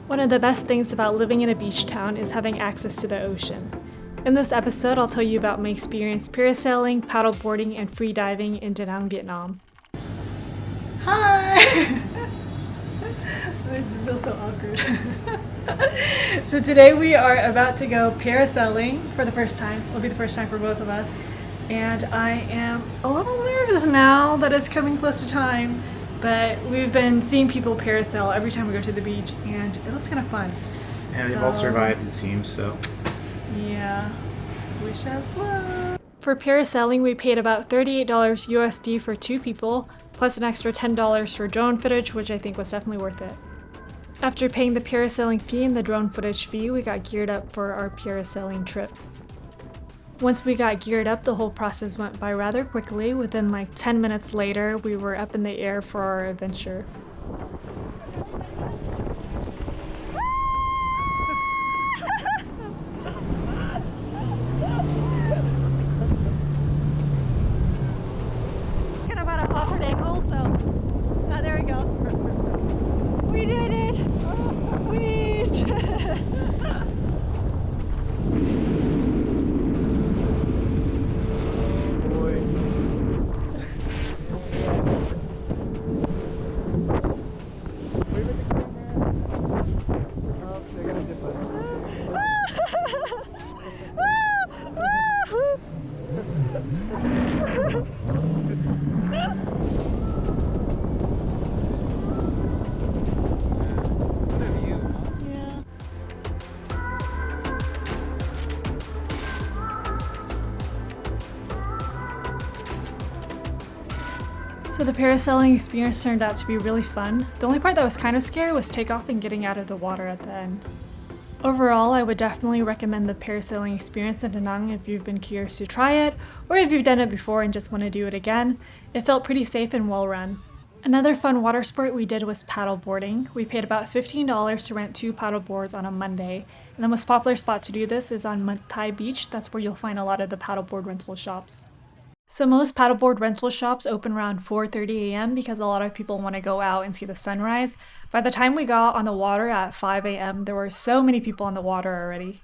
One of the best things about living in a beach town is having access to the ocean. In this episode, I'll tell you about my experience parasailing, paddleboarding, and freediving in Da Nang, Vietnam. Hi! This feels so awkward. So today we are about to go parasailing for the first time. It'll be the first time for both of us. And I am a little nervous now that it's coming close to time. But we've been seeing people parasail every time we go to the beach, and it looks kind of fun. And they've all survived, it seems, so. Yeah. Wish us luck. For parasailing, we paid about $38 USD for 2 people, plus an extra $10 for drone footage, which I think was definitely worth it. After paying the parasailing fee and the drone footage fee, we got geared up for our parasailing trip. Once we got geared up, the whole process went by rather quickly. Within like 10 minutes later, we were up in the air for our adventure. Kind of at an awkward angle, so there we go. We did it! We did it! So the parasailing experience turned out to be really fun. The only part that was kind of scary was takeoff and getting out of the water at the end. Overall, I would definitely recommend the parasailing experience in Da Nang if you've been curious to try it, or if you've done it before and just want to do it again. It felt pretty safe and well run. Another fun water sport we did was paddleboarding. We paid about $15 to rent 2 paddleboards on a Monday, and the most popular spot to do this is on Mont Thai Beach. That's where you'll find a lot of the paddleboard rental shops. So most paddleboard rental shops open around 4:30 a.m. because a lot of people want to go out and see the sunrise. By the time we got on the water at 5 a.m., there were so many people on the water already.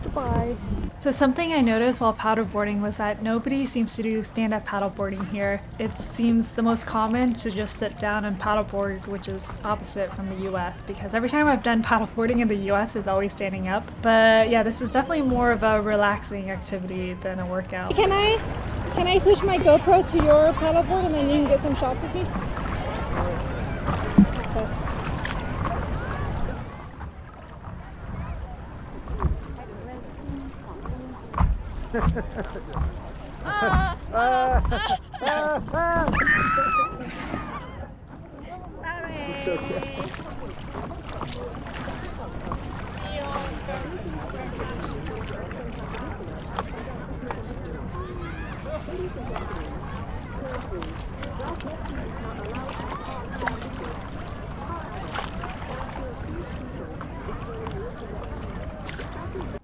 Goodbye. So something I noticed while paddleboarding was that nobody seems to do stand-up paddleboarding here. It seems the most common to just sit down and paddleboard, which is opposite from the US, because every time I've done paddleboarding in the US is always standing up. But yeah, this is definitely more of a relaxing activity than a workout. Can I switch my GoPro to your paddleboard and then you can get some shots of me? Okay. It's okay.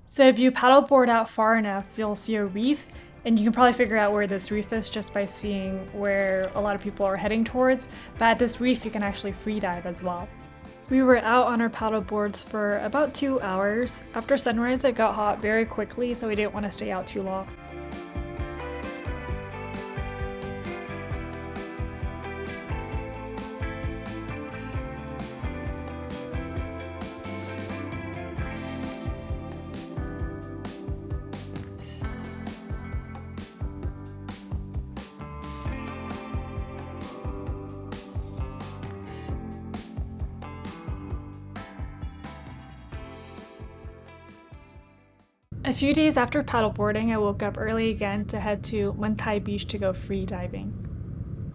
So if you paddleboard out far enough, you'll see a reef, and you can probably figure out where this reef is just by seeing where a lot of people are heading towards. But at this reef, you can actually freedive as well. We were out on our paddleboards for about 2 hours. After sunrise, it got hot very quickly, so we didn't want to stay out too long. A few days after paddleboarding, I woke up early again to head to Mont Thai Beach to go free diving.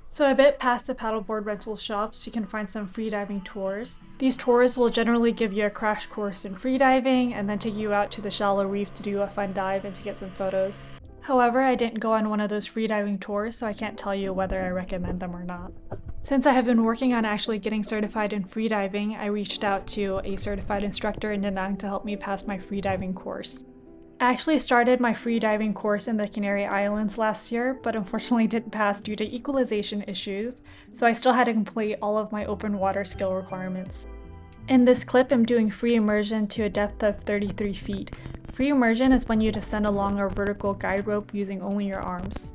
So a bit past the paddleboard rental shops, you can find some freediving tours. These tours will generally give you a crash course in freediving and then take you out to the shallow reef to do a fun dive and to get some photos. However, I didn't go on one of those freediving tours, so I can't tell you whether I recommend them or not. Since I have been working on actually getting certified in freediving, I reached out to a certified instructor in Da Nang to help me pass my freediving course. I actually started my freediving course in the Canary Islands last year, but unfortunately didn't pass due to equalization issues, so I still had to complete all of my open water skill requirements. In this clip, I'm doing free immersion to a depth of 33 feet. Free immersion is when you descend along a vertical guide rope using only your arms.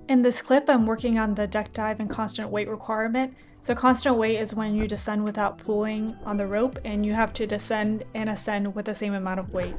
In this clip, I'm working on the deck dive and constant weight requirement. So constant weight is when you descend without pulling on the rope, and you have to descend and ascend with the same amount of weight.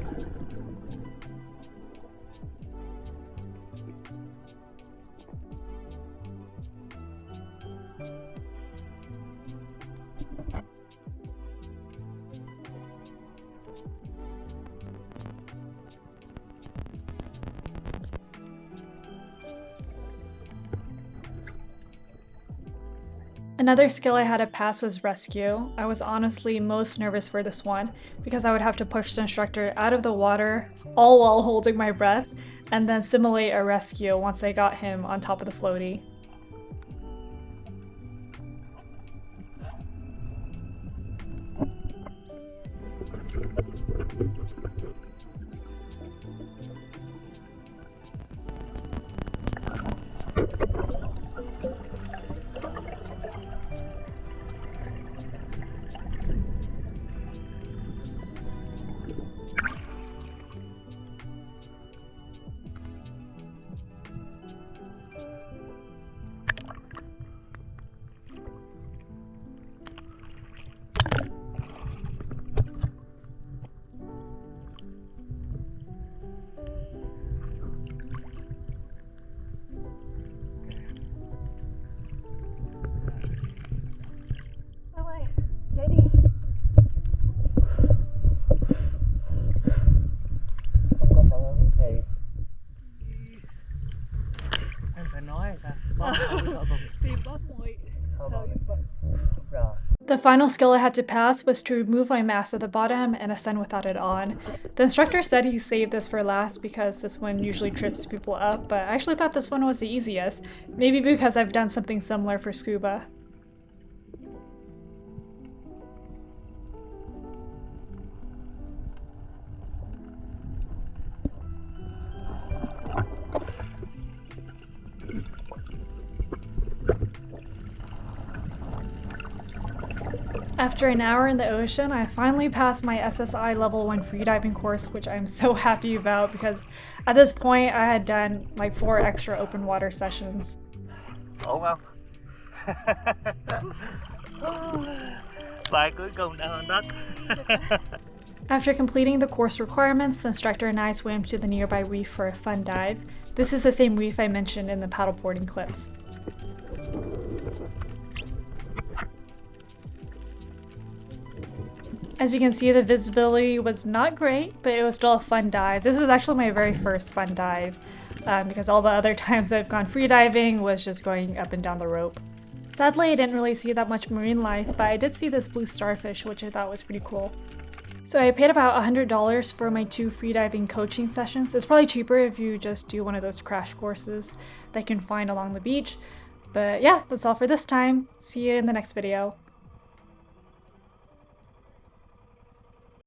Another skill I had to pass was rescue. I was honestly most nervous for this one because I would have to push the instructor out of the water, all while holding my breath, and then simulate a rescue once I got him on top of the floaty. The final skill I had to pass was to remove my mask at the bottom and ascend without it on. The instructor said he saved this for last because this one usually trips people up, but I actually thought this one was the easiest. Maybe because I've done something similar for scuba. After an hour in the ocean, I finally passed my SSI level 1 freediving course, which I'm so happy about because at this point I had done like 4 extra open water sessions. Ổn không? Bài cuối cùng đã hoàn tất. After completing the course requirements, the instructor and I swam to the nearby reef for a fun dive. This is the same reef I mentioned in the paddleboarding clips. As you can see, the visibility was not great, but it was still a fun dive. This was actually my very first fun dive, because all the other times I've gone freediving was just going up and down the rope. Sadly, I didn't really see that much marine life, but I did see this blue starfish, which I thought was pretty cool. So I paid about $100 for my 2 freediving coaching sessions. It's probably cheaper if you just do one of those crash courses that you can find along the beach. But yeah, that's all for this time. See you in the next video.